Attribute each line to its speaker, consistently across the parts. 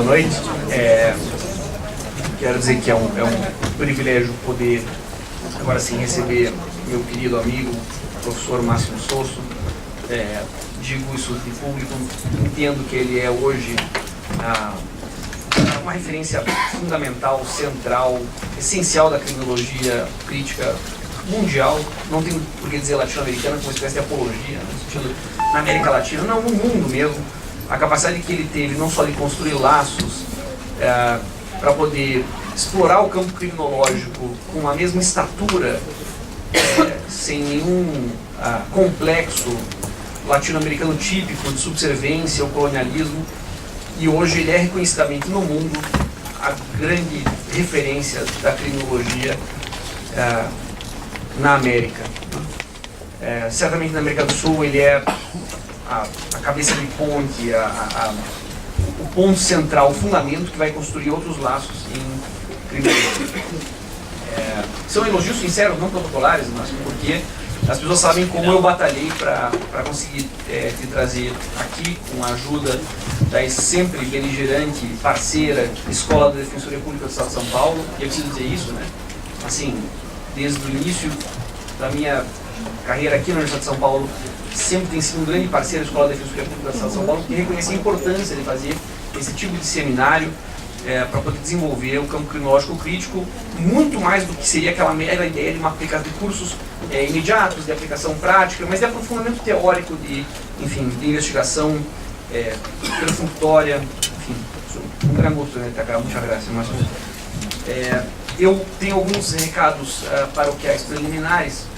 Speaker 1: boa noite. Quero dizer que é um privilégio poder, agora sim, receber meu querido amigo, professor Máximo Sosso. Digo isso de público, entendo que ele é hoje uma referência fundamental, central, essencial da criminologia crítica mundial. Não tenho por que dizer latino-americana como uma espécie de apologia, no sentido na América Latina, não, no mundo mesmo. A capacidade que ele teve não só de construir laços para poder explorar o campo criminológico com a mesma estatura, sem nenhum complexo latino-americano típico de subserviência ou colonialismo, e hoje ele é reconhecidamente no mundo a grande referência da criminologia na América. Certamente na América do Sul ele é a cabeça de ponte, o ponto central, o fundamento que vai construir outros laços em criminologia. São elogios sinceros, não protocolares, mas porque as pessoas sabem como eu batalhei para conseguir te trazer aqui, com a ajuda da sempre beligerante parceira Escola da Defensoria Pública do Estado de São Paulo. E eu preciso dizer isso, né? Assim, desde o início da minha carreira aqui na Universidade de São Paulo, sempre tem sido um grande parceiro da Escola da Defensoria Pública do Estado de São Paulo, que reconhece a importância de fazer esse tipo de seminário para poder desenvolver o campo criminológico crítico, muito mais do que seria aquela mera ideia de uma aplicação de cursos imediatos, de aplicação prática, mas de aprofundamento teórico, de investigação perfunctória, enfim, um grande gosto, né, muitas graças, mas eu tenho alguns recados paroquiais preliminares,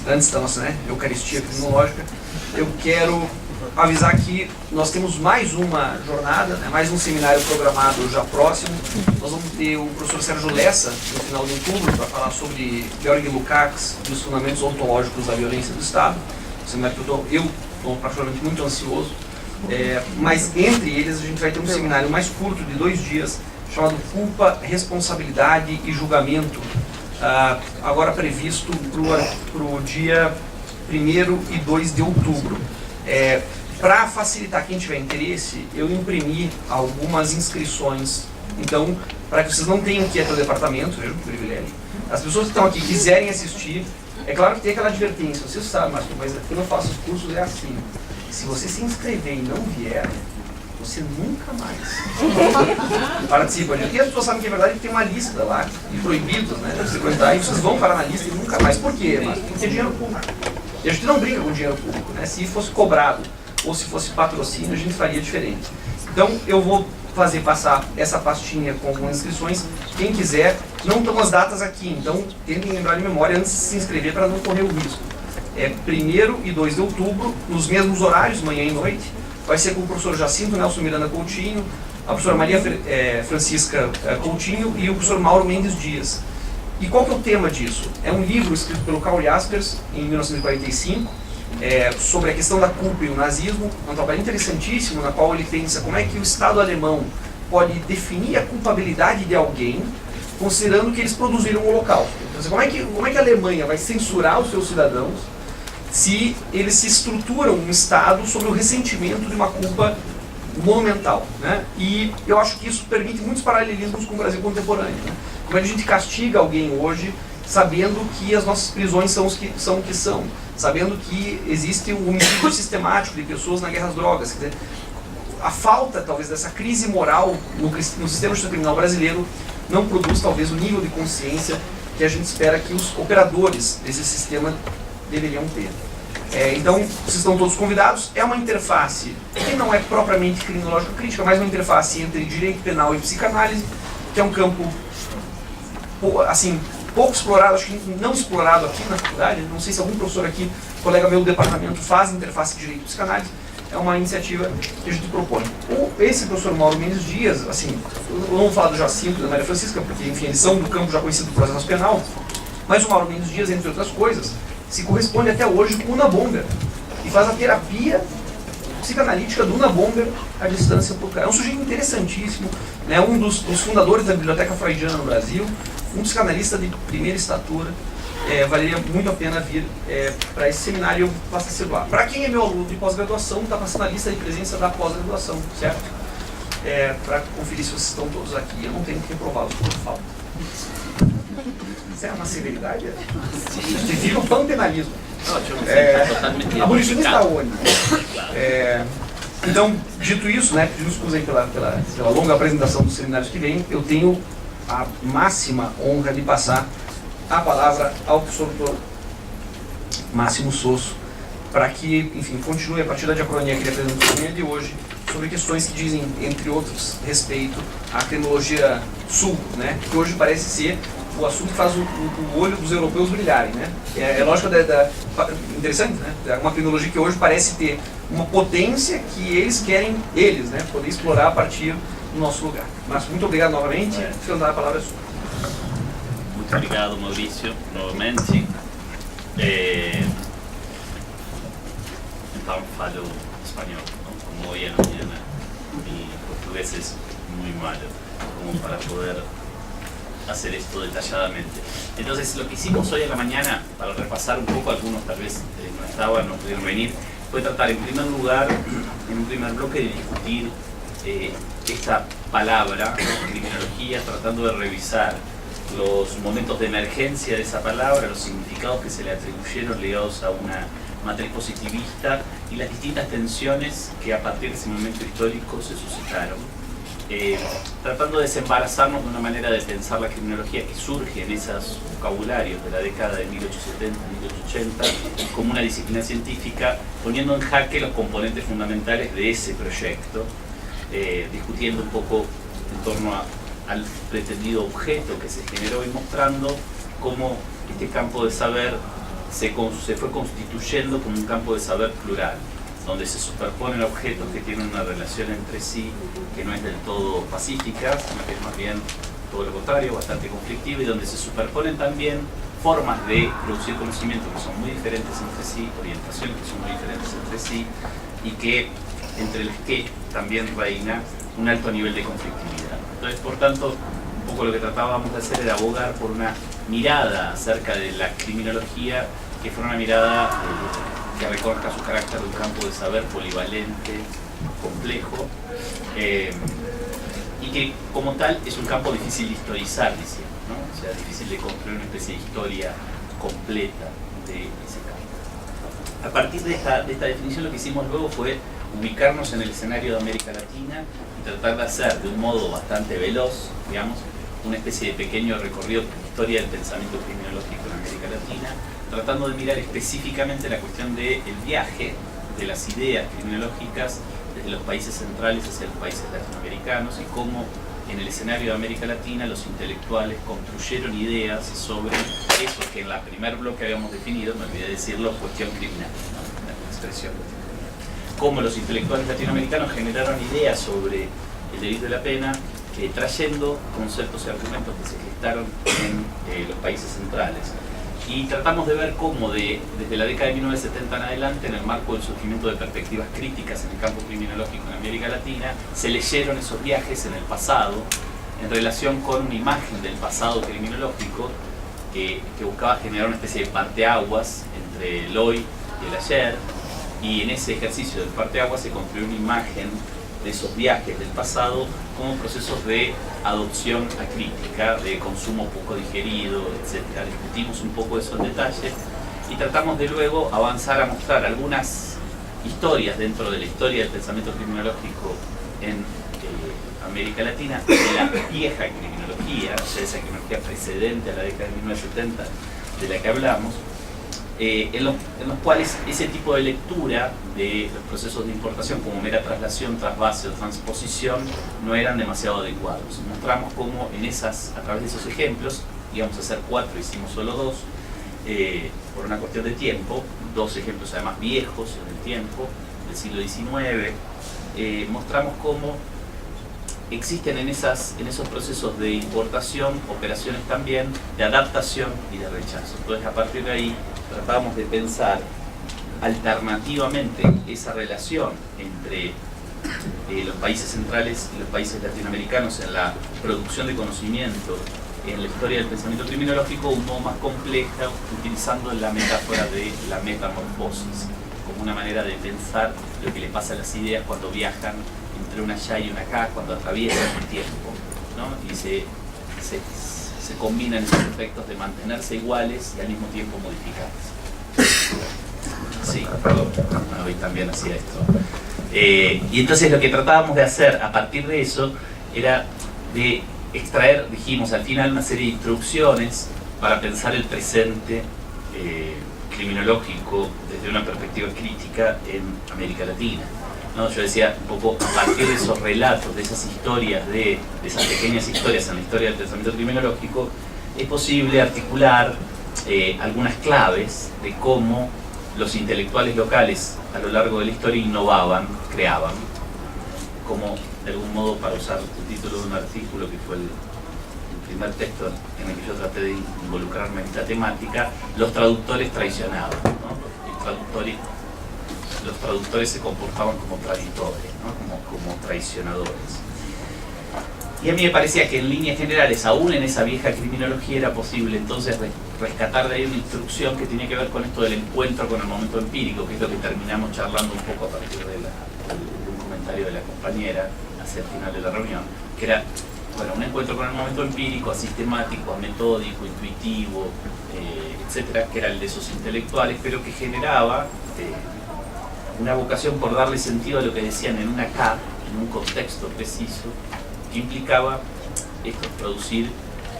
Speaker 1: antes da nossa Eucaristia criminológica. Eu quero avisar que nós temos mais uma jornada, mais um seminário programado já próximo. Nós vamos ter o professor Sérgio Lessa, no final de outubro, para falar sobre Georg Lukács e os fundamentos ontológicos da violência do Estado. Um seminário que eu estou particularmente muito ansioso. Mas entre eles a gente vai ter um seminário mais curto, de 2 dias, chamado Culpa, Responsabilidade e Julgamento, agora previsto para o dia 1º e 2 de outubro. Para facilitar quem tiver interesse, eu imprimi algumas inscrições. Então, para que vocês não tenham que ir até o departamento, veja que privilégio, as pessoas que estão aqui quiserem assistir, é claro que tem aquela advertência, vocês sabem, mas quando eu faço os cursos é assim: se você se inscrever e não vier, você nunca mais participa. E as pessoas sabem que é verdade que tem uma lista lá de proibidos, né, de frequentar, e vocês vão parar na lista e nunca mais. Por quê? Porque é dinheiro público. E a gente não brinca com dinheiro público, né? Se fosse cobrado ou se fosse patrocínio, a gente faria diferente. Então, eu vou passar essa pastinha com algumas inscrições. Quem quiser, não estão as datas aqui, então tentem lembrar de memória antes de se inscrever para não correr o risco. 1º e 2 de outubro, nos mesmos horários, manhã e noite. Vai ser com o professor Jacinto Nelson Miranda Coutinho, a professora Maria Francisca Coutinho e o professor Mauro Mendes Dias. E qual que é o tema disso? É um livro escrito pelo Karl Jaspers, em 1945, sobre a questão da culpa e o nazismo. É um trabalho interessantíssimo, na qual ele pensa como é que o Estado alemão pode definir a culpabilidade de alguém, considerando que eles produziram o Holocausto. Então, como é que a Alemanha vai censurar os seus cidadãos se eles se estruturam um Estado sobre o ressentimento de uma culpa monumental, né? E eu acho que isso permite muitos paralelismos com o Brasil contemporâneo, né? Como é que a gente castiga alguém hoje sabendo que as nossas prisões são o que são, sabendo que existe um homicídio sistemático de pessoas na guerra às drogas. Quer dizer, a falta, talvez, dessa crise moral no sistema justiça criminal brasileiro não produz, talvez, o nível de consciência que a gente espera que os operadores desse sistema deveriam ter. Então, vocês estão todos convidados. É uma interface que não é propriamente criminológica crítica, mas uma interface entre direito penal e psicanálise, que é um campo, assim, pouco explorado, acho que não explorado aqui na faculdade. Não sei se algum professor aqui, colega meu do departamento, faz interface de direito e psicanálise. É uma iniciativa que a gente propõe. Esse professor Mauro Mendes Dias, assim, eu não vou falar do Jacinto e da Maria Francisca, porque, enfim, eles são do campo já conhecido do processo penal, mas o Mauro Mendes Dias, entre outras coisas, se corresponde até hoje com o Una Bomber e faz a terapia psicanalítica do Una Bomber à distância por cá. É um sujeito interessantíssimo, né? Um dos fundadores da Biblioteca Freudiana no Brasil, um psicanalista de primeira estatura. Valeria muito a pena vir para esse seminário. Eu faço circular. Para quem é meu aluno de pós-graduação, está passando a lista de presença da pós-graduação, certo? para conferir se vocês estão todos aqui. Eu não tenho que reprová-los por falta. Isso é uma severidade? Que vira o panpenalismo. Abolicionista ONU. Então, dito isso, né, pedindo desculpas aí pela longa apresentação dos seminários que vem, eu tenho a máxima honra de passar a palavra ao professor Dr. Máximo Sosso, para que, enfim, continue a partir da diacronia que ele apresentou no dia de hoje, sobre questões que dizem, entre outros, respeito à criminologia sul, né, que hoje parece ser o assunto que faz o olho dos europeus brilharem, né? É lógica interessante, né? É uma criminologia que hoje parece ter uma potência que eles querem, né, poder explorar a partir do nosso lugar. Mas muito obrigado novamente. Se eu dar a palavra é sua.
Speaker 2: Muito obrigado, Maurício, novamente. Então, falo espanhol, ¿no? Como hoy en la mañana. Mi portugués es muy malo, como para poder hacer esto detalladamente. Entonces, lo que hicimos hoy en la mañana, para repasar un poco, algunos tal vez no estaban, no pudieron venir, fue tratar en primer lugar, en un primer bloque, de discutir esta palabra, ¿no? Criminología, tratando de revisar los momentos de emergencia de esa palabra, los significados que se le atribuyeron ligados a una matriz positivista y las distintas tensiones que a partir de ese momento histórico se suscitaron. Tratando de desembarazarnos de una manera de pensar la criminología que surge en esos vocabularios de la década de 1870-1880 como una disciplina científica, poniendo en jaque los componentes fundamentales de ese proyecto, discutiendo un poco en torno al pretendido objeto que se generó y mostrando cómo este campo de saber se fue constituyendo como un campo de saber plural, donde se superponen objetos que tienen una relación entre sí que no es del todo pacífica, sino que es más bien todo lo contrario, bastante conflictiva, y donde se superponen también formas de producir conocimiento que son muy diferentes entre sí, orientaciones que son muy diferentes entre sí, y que entre las que también reina un alto nivel de conflictividad. Entonces, por tanto, un poco lo que tratábamos de hacer era abogar por una mirada acerca de la criminología que fuera una mirada que reconozca su carácter de un campo de saber polivalente, complejo, y que como tal es un campo difícil de historizar, decíamos, ¿no? O sea, difícil de construir una especie de historia completa de ese campo. A partir de esta definición, lo que hicimos luego fue ubicarnos en el escenario de América Latina y tratar de hacer de un modo bastante veloz, digamos, una especie de pequeño recorrido por la historia del pensamiento criminológico en América Latina, tratando de mirar específicamente la cuestión del viaje de las ideas criminológicas desde los países centrales hacia los países latinoamericanos y cómo en el escenario de América Latina los intelectuales construyeron ideas sobre eso que en el primer bloque habíamos definido, me olvidé decirlo, cuestión criminal, ¿no? La expresión. Cómo los intelectuales latinoamericanos generaron ideas sobre el delito de la pena, trayendo conceptos y argumentos que se gestaron en los países centrales. Y tratamos de ver cómo desde la década de 1970 en adelante, en el marco del surgimiento de perspectivas críticas en el campo criminológico en América Latina, se leyeron esos viajes en el pasado en relación con una imagen del pasado criminológico que buscaba generar una especie de parteaguas entre el hoy y el ayer, y en ese ejercicio del parteaguas se construyó una imagen de esos viajes del pasado como procesos de adopción acrítica, de consumo poco digerido, etc. Discutimos un poco eso en detalle y tratamos de luego avanzar a mostrar algunas historias dentro de la historia del pensamiento criminológico en América Latina, de la vieja criminología, o sea, esa criminología precedente a la década de 1970 de la que hablamos, en los cuales ese tipo de lectura de los procesos de importación como mera traslación, trasvase o transposición no eran demasiado adecuados. Mostramos cómo a través de esos ejemplos, íbamos a hacer 4, hicimos solo 2, por una cuestión de tiempo, 2 ejemplos además viejos en el tiempo, del siglo XIX, mostramos cómo existen en esos procesos de importación operaciones también de adaptación y de rechazo. Entonces, a partir de ahí tratamos de pensar alternativamente esa relación entre los países centrales y los países latinoamericanos en la producción de conocimiento en la historia del pensamiento criminológico un modo más compleja, utilizando la metáfora de la metamorfosis como una manera de pensar lo que le pasa a las ideas cuando viajan entre una ya y una acá cuando atraviesan el tiempo, ¿no? Y se combinan esos efectos de mantenerse iguales y al mismo tiempo modificarse. Sí, perdón, hoy también hacía esto. Y entonces lo que tratábamos de hacer a partir de eso era de extraer, dijimos al final, una serie de instrucciones para pensar el presente criminológico desde una perspectiva crítica en América Latina, ¿no? Yo decía un poco, a partir de esos relatos, de esas historias, de esas pequeñas historias en la historia del pensamiento criminológico, es posible articular algunas claves de cómo los intelectuales locales a lo largo de la historia innovaban, creaban, como de algún modo, para usar el título de un artículo que fue el primer texto en el que yo traté de involucrarme en esta temática, los traductores traicionaban, ¿no? Los traductores se comportaban como traidores, ¿no? como traicionadores. Y a mí me parecía que en líneas generales, aún en esa vieja criminología, era posible entonces rescatar de ahí una instrucción que tenía que ver con esto del encuentro con el momento empírico, que es lo que terminamos charlando un poco a partir de un comentario de la compañera hacia el final de la reunión, que era, bueno, un encuentro con el momento empírico, asistemático, ametódico, intuitivo, etcétera, que era el de esos intelectuales, pero que generaba una vocación por darle sentido a lo que decían en una acá, en un contexto preciso, que implicaba esto, producir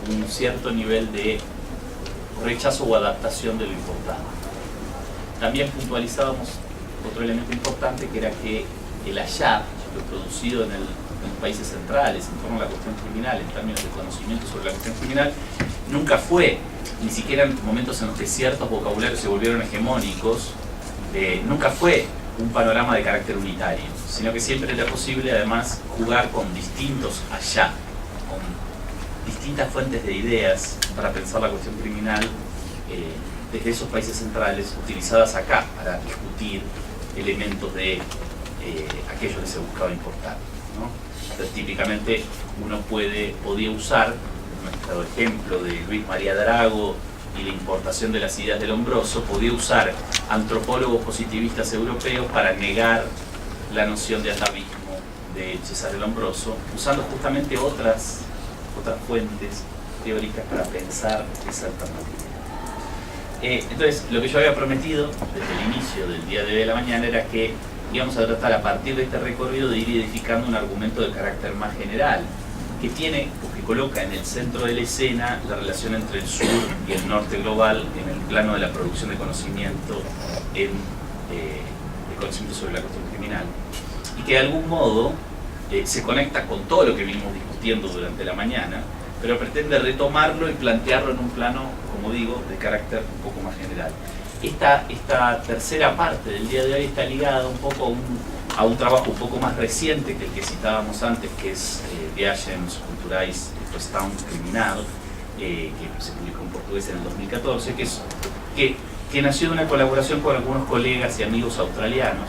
Speaker 2: un cierto nivel de rechazo o adaptación de lo importante. También puntualizábamos otro elemento importante, que era que el allá, lo producido en los países centrales, en torno a la cuestión criminal, en términos de conocimiento sobre la cuestión criminal, nunca fue, ni siquiera en momentos en los que ciertos vocabularios se volvieron hegemónicos, nunca fue un panorama de carácter unitario, sino que siempre era posible además jugar con distintos allá, con distintas fuentes de ideas para pensar la cuestión criminal desde esos países centrales, utilizadas acá para discutir elementos de aquello que se buscaba importar, ¿no? Entonces, típicamente uno podía usar nuestro ejemplo de Luis María Drago y la importación de las ideas de Lombroso, podía usar antropólogos positivistas europeos para negar la noción de atavismo de Cesare Lombroso, usando justamente otras fuentes teóricas para pensar esa alternativa. Entonces, lo que yo había prometido desde el inicio del día de hoy de la mañana era que íbamos a tratar a partir de este recorrido de ir edificando un argumento de carácter más general, que tiene o que coloca en el centro de la escena la relación entre el sur y el norte global en el plano de la producción de conocimiento, de conocimiento sobre la cuestión criminal, y que de algún modo se conecta con todo lo que venimos discutiendo durante la mañana, pero pretende retomarlo y plantearlo en un plano, como digo, de carácter un poco más general. Esta tercera parte del día de hoy está ligada un poco a un trabajo un poco más reciente que el que citábamos antes, que es Viagens Culturais do Estado Criminal, que se publicó en portugués en el 2014, que nació de una colaboración con algunos colegas y amigos australianos,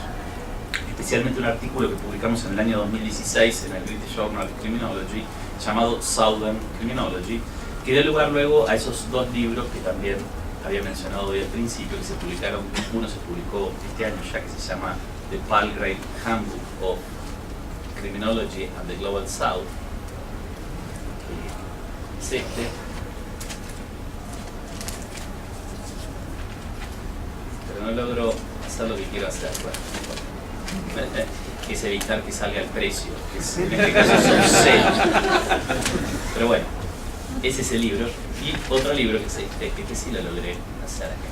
Speaker 2: especialmente un artículo que publicamos en el año 2016 en el British Journal of Criminology, llamado Southern Criminology, que dio lugar luego a esos dos libros que también había mencionado hoy al principio, que se publicaron. Uno se publicó este año ya, que se llama The Palgrave Handbook of Criminology and the Global South, que es este, pero no logro hacer lo que quiero hacer, bueno, que es evitar que salga el precio, que es, en este caso son 6. Pero bueno, ese es el libro. Y otro libro que sí lo logré hacer acá,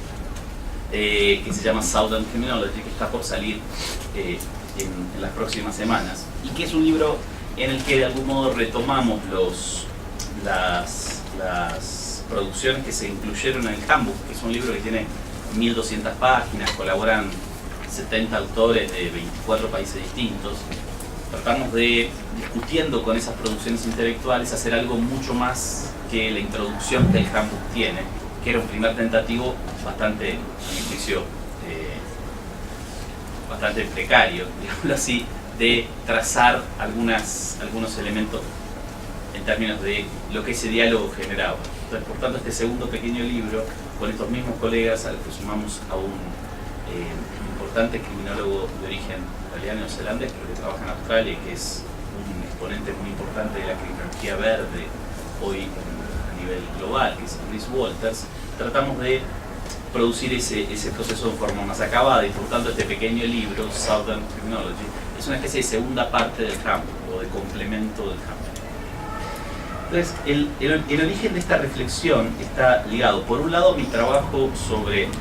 Speaker 2: que se llama Southern Criminology, que está por salir en las próximas semanas, y que es un libro en el que de algún modo retomamos las producciones que se incluyeron en el handbook, que es un libro que tiene 1200 páginas, colaboran 70 autores de 24 países distintos. Tratamos de, discutiendo con esas producciones intelectuales, hacer algo mucho más que la introducción que el handbook tiene, que era un primer tentativo bastante, a mi juicio, bastante precario, digámoslo así, de trazar algunos elementos en términos de lo que ese diálogo generaba. Entonces, por tanto, este segundo pequeño libro, con estos mismos colegas, a los que sumamos a un importante criminólogo de origen italiano neozelandés, pero que trabaja en Australia y que es un exponente muy importante de la criminología verde hoy a nivel global, que es Chris Walters. Tratamos de producir ese proceso de forma más acabada, y por tanto este pequeño libro, Southern Criminology, es una especie de segunda parte del campo o de complemento del campo. Entonces, el origen de esta reflexión está ligado, por un lado, a mi trabajo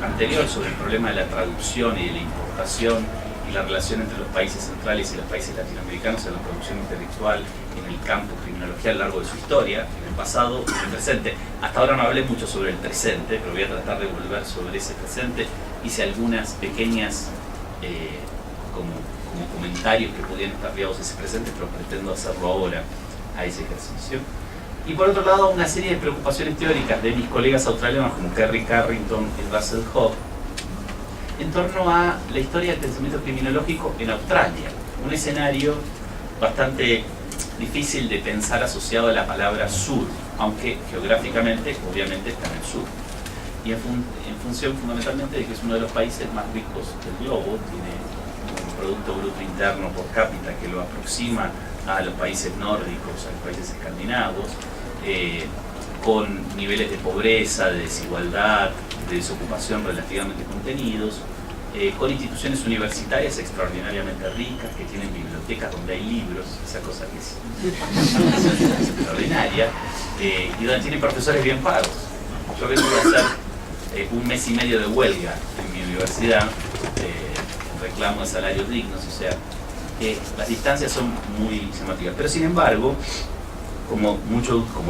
Speaker 2: anterior sobre el problema de la traducción y de la importación y la relación entre los países centrales y los países latinoamericanos en la producción intelectual en el campo criminología a lo largo de su historia, en el pasado y en el presente. Hasta ahora no hablé mucho sobre el presente, pero voy a tratar de volver sobre ese presente. Hice algunas pequeñas como comentarios que podían estar ligados a ese presente, pero pretendo hacerlo ahora a ese ejercicio. Y por otro lado, una serie de preocupaciones teóricas de mis colegas australianos como Kerry Carrington y Russell Hobb en torno a la historia del pensamiento criminológico en Australia, un escenario bastante difícil de pensar asociado a la palabra sur, aunque geográficamente obviamente está en el sur, y en función fundamentalmente de que es uno de los países más ricos del globo, tiene un Producto Bruto Interno por cápita que lo aproxima a los países nórdicos, a los países escandinavos, con niveles de pobreza, de desigualdad, de desocupación relativamente contenidos, con instituciones universitarias extraordinariamente ricas, que tienen bibliotecas donde hay libros, esa cosa que es extraordinaria, y donde tienen profesores bien pagos. Yo vengo a hacer un mes y medio de huelga en mi universidad, reclamo de salarios dignos, o sea, las distancias son muy llamativas. Pero sin embargo, como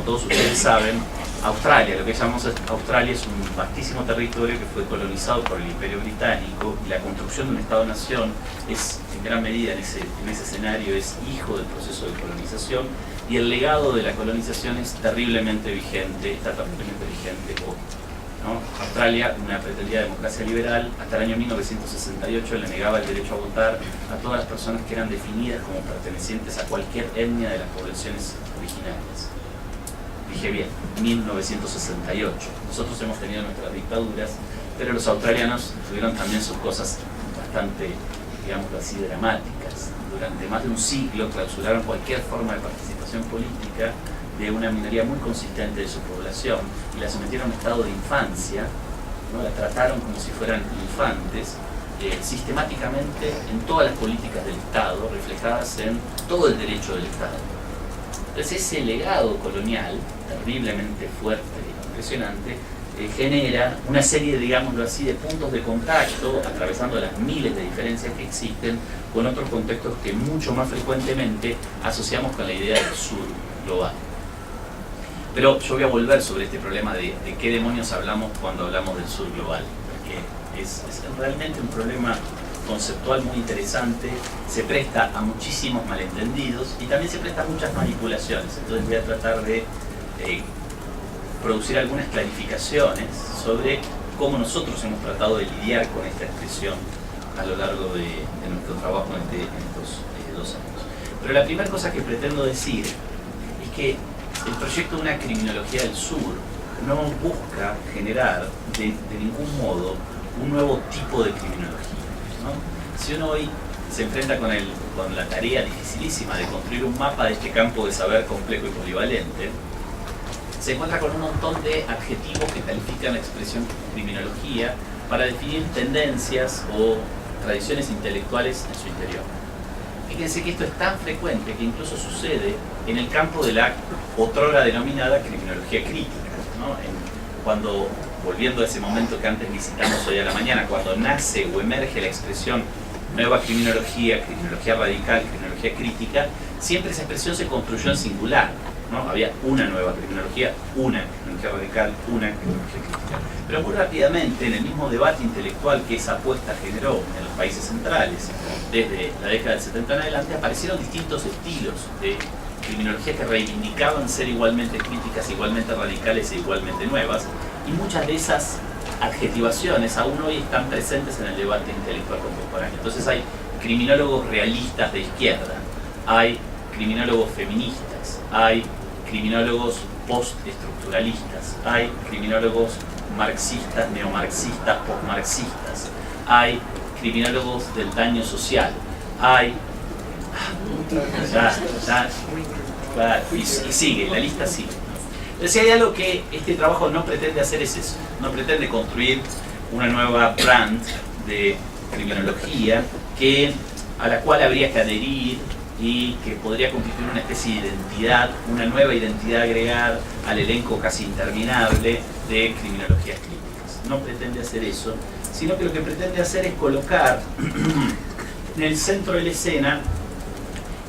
Speaker 2: todos ustedes saben, Australia, lo que llamamos Australia, es un vastísimo territorio que fue colonizado por el Imperio Británico, y la construcción de un Estado-nación es, en gran medida, en ese escenario, es hijo del proceso de colonización, y el legado de la colonización es terriblemente vigente, está terriblemente vigente hoy, ¿no? Australia, una pretendida democracia liberal, hasta el año 1968 le negaba el derecho a votar a todas las personas que eran definidas como pertenecientes a cualquier etnia de las poblaciones originarias. Dije bien, 1968. Nosotros hemos tenido nuestras dictaduras, pero los australianos tuvieron también sus cosas bastante, digámoslo así, dramáticas. Durante más de un siglo clausuraron cualquier forma de participación política de una minoría muy consistente de su población y la sometieron a un estado de infancia, ¿no? La trataron como si fueran infantes, sistemáticamente en todas las políticas del Estado, reflejadas en todo el derecho del Estado. Entonces ese legado colonial, terriblemente fuerte e impresionante, genera una serie, digámoslo así, de puntos de contacto, atravesando las miles de diferencias que existen, con otros contextos que mucho más frecuentemente asociamos con la idea del sur global. Pero yo voy a volver sobre este problema de qué demonios hablamos cuando hablamos del sur global, porque es realmente un problema conceptual muy interesante, se presta a muchísimos malentendidos y también se presta a muchas manipulaciones. Entonces voy a tratar de producir algunas clarificaciones sobre cómo nosotros hemos tratado de lidiar con esta expresión a lo largo de nuestro trabajo en estos 2 años. Pero la primera cosa que pretendo decir es que el proyecto de una criminología del sur no busca generar de ningún modo un nuevo tipo de criminología, ¿no? Si uno hoy se enfrenta con la tarea dificilísima de construir un mapa de este campo de saber complejo y polivalente, se encuentra con un montón de adjetivos que califican la expresión criminología para definir tendencias o tradiciones intelectuales en su interior. Fíjense que esto es tan frecuente que incluso sucede en el campo de la otrora denominada criminología crítica, ¿no? Cuando, volviendo a ese momento que antes visitamos hoy a la mañana, cuando nace o emerge la expresión nueva criminología, criminología radical, criminología crítica, siempre esa expresión se construyó en singular, ¿no? Había una nueva criminología, una criminología radical, una criminología crítica. Pero muy rápidamente, en el mismo debate intelectual que esa apuesta generó en los países centrales, desde la década del 70 en adelante, aparecieron distintos estilos de criminología que reivindicaban ser igualmente críticas, igualmente radicales e igualmente nuevas, y muchas de esas adjetivaciones aún hoy están presentes en el debate intelectual contemporáneo. Entonces hay criminólogos realistas de izquierda, hay criminólogos feministas, hay criminólogos postestructuralistas, hay criminólogos marxistas, neomarxistas, postmarxistas, hay criminólogos del daño social. Hay... Claro, y sigue, la lista sigue. Pero si hay algo que este trabajo no pretende hacer es eso, no pretende construir una nueva brand de criminología a la cual habría que adherir y que podría constituir una especie de identidad, una nueva identidad agregar al elenco casi interminable de criminologías clínicas. No pretende hacer eso, sino que lo que pretende hacer es colocar en el centro de la escena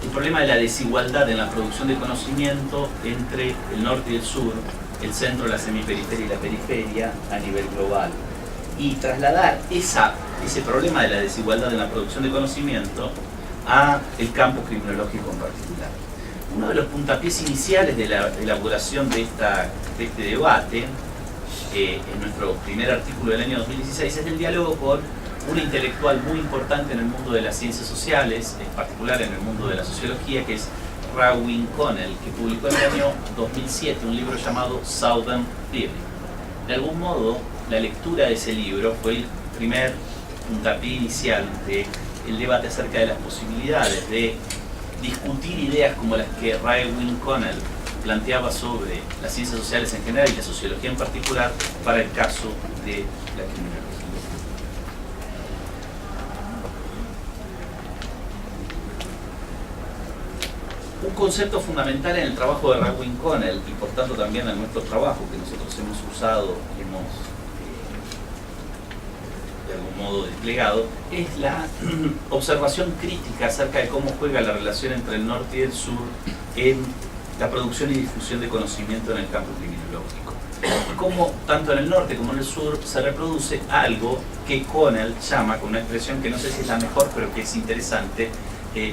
Speaker 2: el problema de la desigualdad en la producción de conocimiento entre el norte y el sur, el centro, la semiperiferia y la periferia a nivel global. Y trasladar ese problema de la desigualdad en la producción de conocimiento a el campo criminológico en particular. Uno de los puntapiés iniciales de la elaboración de este debate, en nuestro primer artículo del año 2016, es el diálogo con un intelectual muy importante en el mundo de las ciencias sociales, en particular en el mundo de la sociología, que es Raewyn Connell, que publicó en el año 2007 un libro llamado Southern Theory. De algún modo, la lectura de ese libro fue el primer puntapié inicial del debate acerca de las posibilidades de discutir ideas como las que Raewyn Connell planteaba sobre las ciencias sociales en general y la sociología en particular para el caso de la criminología. Un concepto fundamental en el trabajo de Raewyn Connell y por tanto también en nuestro trabajo que nosotros hemos usado y hemos de algún modo desplegado es la observación crítica acerca de cómo juega la relación entre el norte y el sur en la producción y difusión de conocimiento en el campo criminológico. Y cómo tanto en el norte como en el sur se reproduce algo que Connell llama, con una expresión que no sé si es la mejor pero que es interesante,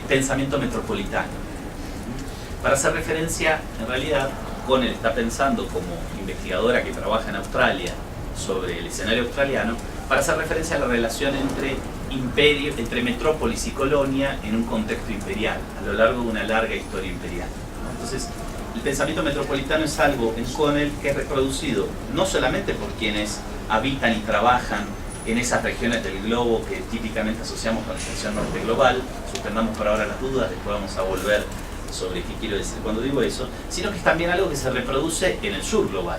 Speaker 2: pensamiento metropolitano. Para hacer referencia, en realidad, Connell está pensando como investigadora que trabaja en Australia sobre el escenario australiano, para hacer referencia a la relación entre metrópolis y colonia en un contexto imperial, a lo largo de una larga historia imperial. Entonces, el pensamiento metropolitano es algo en Connell que es reproducido no solamente por quienes habitan y trabajan en esas regiones del globo que típicamente asociamos con la extensión norte global, suspendamos por ahora las dudas, después vamos a volver sobre qué quiero decir cuando digo eso, sino que es también algo que se reproduce en el sur global,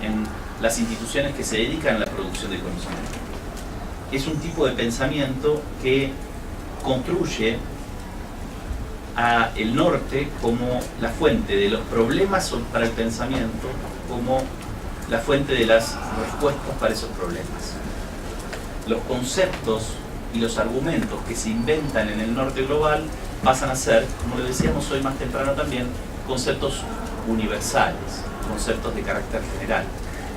Speaker 2: en las instituciones que se dedican a la producción de conocimiento. Es un tipo de pensamiento que construye a el norte como la fuente de los problemas para el pensamiento, como la fuente de las respuestas para esos problemas. Los conceptos y los argumentos que se inventan en el norte global pasan a ser, como lo decíamos hoy más temprano también, conceptos universales, conceptos de carácter general,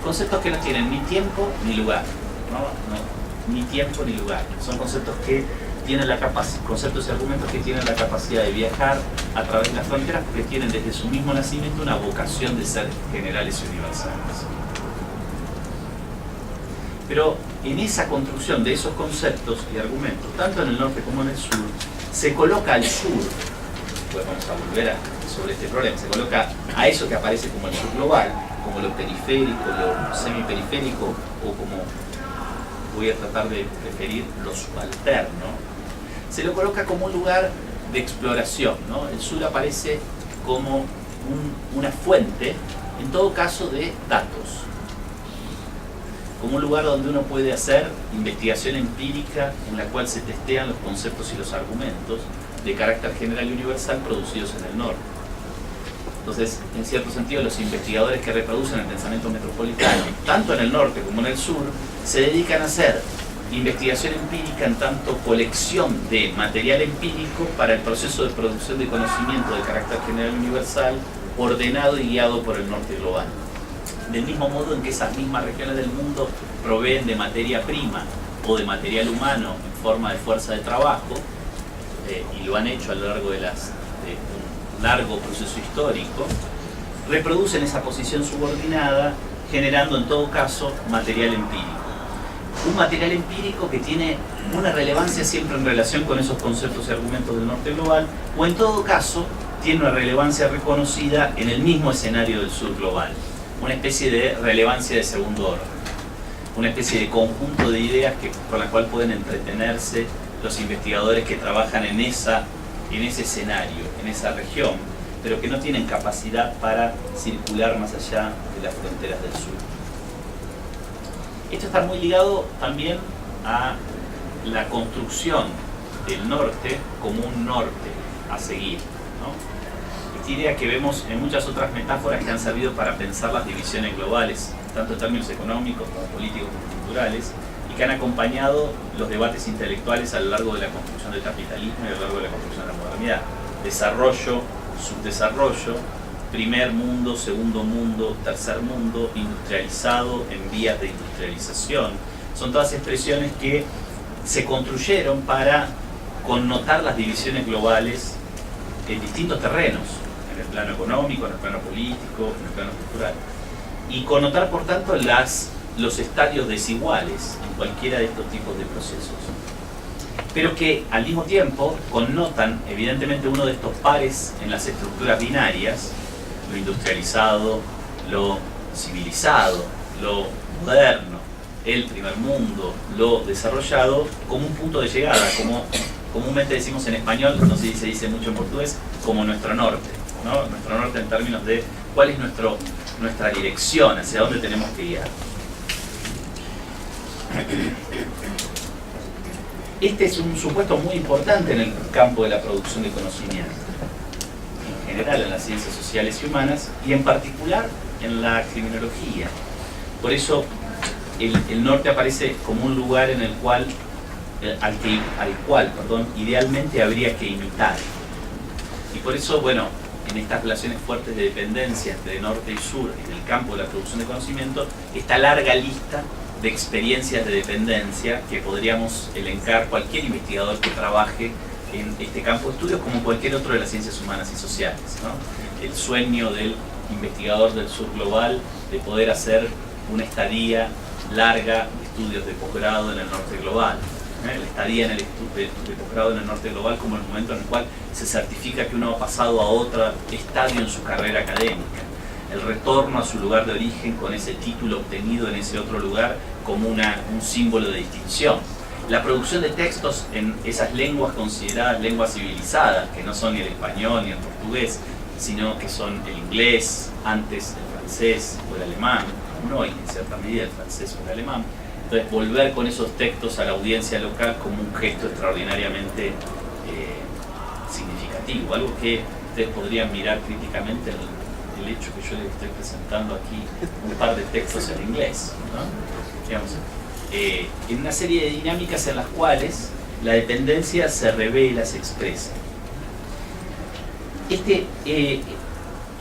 Speaker 2: conceptos que no tienen ni tiempo ni lugar, ni tiempo ni lugar. Son conceptos que tienen conceptos y argumentos que tienen la capacidad de viajar a través de las fronteras porque tienen desde su mismo nacimiento una vocación de ser generales y universales. Pero en esa construcción de esos conceptos y argumentos, tanto en el norte como en el sur, se coloca al sur, pues vamos a volver sobre este problema, se coloca a eso que aparece como el sur global, como lo periférico, lo semiperiférico, o como voy a tratar de preferir lo subalterno, se lo coloca como un lugar de exploración, ¿no? El sur aparece como una fuente, en todo caso, de datos, como un lugar donde uno puede hacer investigación empírica en la cual se testean los conceptos y los argumentos de carácter general y universal producidos en el norte. Entonces, en cierto sentido, los investigadores que reproducen el pensamiento metropolitano, tanto en el norte como en el sur, se dedican a hacer investigación empírica en tanto colección de material empírico para el proceso de producción de conocimiento de carácter general y universal, ordenado y guiado por el norte global. Del mismo modo en que esas mismas regiones del mundo proveen de materia prima o de material humano en forma de fuerza de trabajo, y lo han hecho a lo largo de un largo proceso histórico, reproducen esa posición subordinada, generando en todo caso material empírico. Un material empírico que tiene una relevancia siempre en relación con esos conceptos y argumentos del norte global, o en todo caso tiene una relevancia reconocida en el mismo escenario del sur global, una especie de relevancia de segundo orden. una especie de conjunto de ideas con la cual pueden entretenerse los investigadores que trabajan en ese escenario, en esa región, pero que no tienen capacidad para circular más allá de las fronteras del sur. Esto está muy ligado también a la construcción del norte como un norte a seguir, ¿no? Esta idea que vemos en muchas otras metáforas que han servido para pensar las divisiones globales, tanto en términos económicos como políticos como culturales, y que han acompañado los debates intelectuales a lo largo de la construcción del capitalismo y a lo largo de la construcción de la modernidad. Desarrollo, subdesarrollo, primer mundo, segundo mundo, tercer mundo, industrializado, en vías de industrialización. Son todas expresiones que se construyeron para connotar las divisiones globales en distintos terrenos, en el plano económico, en el plano político, en el plano cultural, y connotar por tanto los estadios desiguales en cualquiera de estos tipos de procesos, pero que al mismo tiempo connotan evidentemente uno de estos pares en las estructuras binarias, lo industrializado, lo civilizado, lo moderno, el primer mundo, lo desarrollado, como un punto de llegada, como comúnmente decimos en español, no sé si se dice mucho en portugués, como nuestro norte, ¿no? Nuestro norte en términos de cuál es nuestra dirección, hacia dónde tenemos que guiar. Este es un supuesto muy importante en el campo de la producción de conocimiento, en general en las ciencias sociales y humanas, y en particular en la criminología. Por eso el norte aparece como un lugar en el cual, al cual idealmente habría que imitar. Y por eso, bueno, en estas relaciones fuertes de dependencia entre norte y sur en el campo de la producción de conocimiento, esta larga lista de experiencias de dependencia que podríamos elencar cualquier investigador que trabaje en este campo de estudios como cualquier otro de las ciencias humanas y sociales, ¿no? El sueño del investigador del sur global de poder hacer una estadía larga de estudios de posgrado en el norte global. La estadía en el de posgrado en el norte global como el momento en el cual se certifica que uno ha pasado a otro estadio en su carrera académica. El retorno a su lugar de origen con ese título obtenido en ese otro lugar como un símbolo de distinción. La producción de textos en esas lenguas consideradas lenguas civilizadas, que no son ni el español ni el portugués, sino que son el inglés, antes el francés o el alemán, no, y en cierta medida el francés o el alemán. Entonces, volver con esos textos a la audiencia local como un gesto extraordinariamente significativo, algo que ustedes podrían mirar críticamente en el hecho que yo les estoy presentando aquí un par de textos en inglés, ¿no? Digamos, en una serie de dinámicas en las cuales la dependencia se revela, se expresa.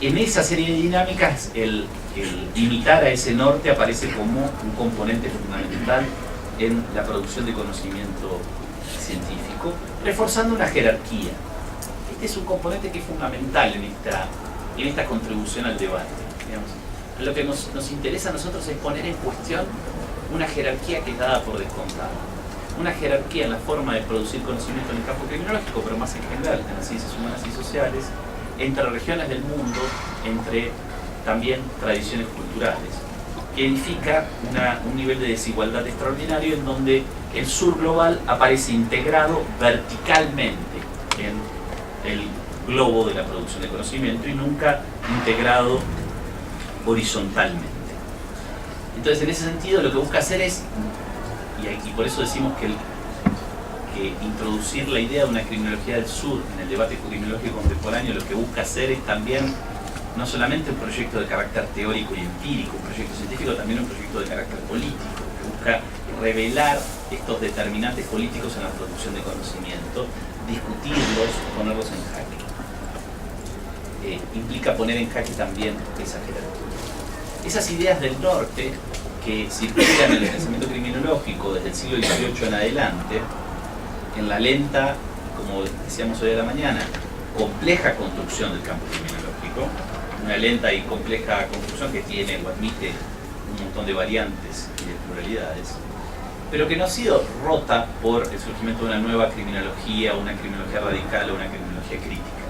Speaker 2: En esa serie de dinámicas, el imitar a ese norte aparece como un componente fundamental en la producción de conocimiento científico, reforzando una jerarquía. Este es un componente que es fundamental en esta contribución al debate. Digamos. Lo que nos interesa a nosotros es poner en cuestión una jerarquía que es dada por descontado. Una jerarquía en la forma de producir conocimiento en el campo criminológico, pero más en general en las ciencias humanas y sociales, entre regiones del mundo, entre también tradiciones culturales, que edifica un nivel de desigualdad extraordinario en donde el sur global aparece integrado verticalmente en el globo de la producción de conocimiento y nunca integrado horizontalmente. Entonces, en ese sentido, lo que busca hacer es, y por eso decimos que introducir la idea de una criminología del sur en el debate criminológico contemporáneo, lo que busca hacer es también no solamente un proyecto de carácter teórico y empírico, un proyecto científico, también un proyecto de carácter político, que busca revelar estos determinantes políticos en la producción de conocimiento, discutirlos, ponerlos en jaque. Implica poner en jaque también esa jerarquía. Esas ideas del norte que circulan en el pensamiento criminológico desde el siglo XVIII en adelante, en la lenta, como decíamos hoy a la mañana, compleja construcción del campo criminológico, una lenta y compleja construcción que tiene o admite un montón de variantes y de pluralidades, pero que no ha sido rota por el surgimiento de una nueva criminología, una criminología radical o una criminología crítica.